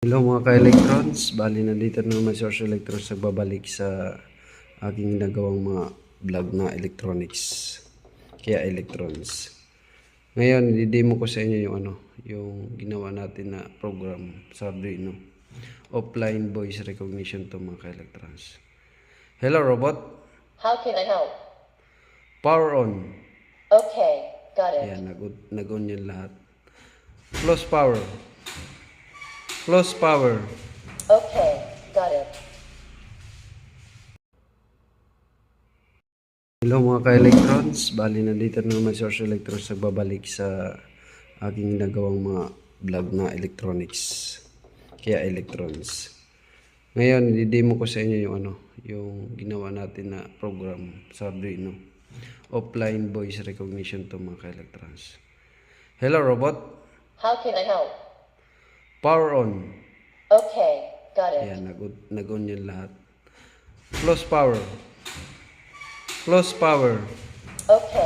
Hello mga ka-electrons, bali nandito na naman si Source Electrons nagbabalik sa aking ginagawang mga vlog na electronics, kaya electrons. Ngayon, i-demo ko sa inyo yung ginawa natin na program sa Arduino. Offline voice recognition to mga ka-electrons. Hello robot, How can I help? power on. Okay, got it. Ayan, nag-on yan lahat. Close power. Close power. Okay, got it. Hello mga ka-electrons, bali nandito na naman si Source Electrons nagbabalik sa aking ginagawang mga vlog na electronics, kaya electrons. Ngayon, i-demo ko sa inyo yung ginawa natin na program sa Arduino. Offline voice recognition to mga ka-electrons. Hello robot, How can I help? power on. Okay, got it. Ayan, nag-on yan lahat. Close power. Close power. Okay,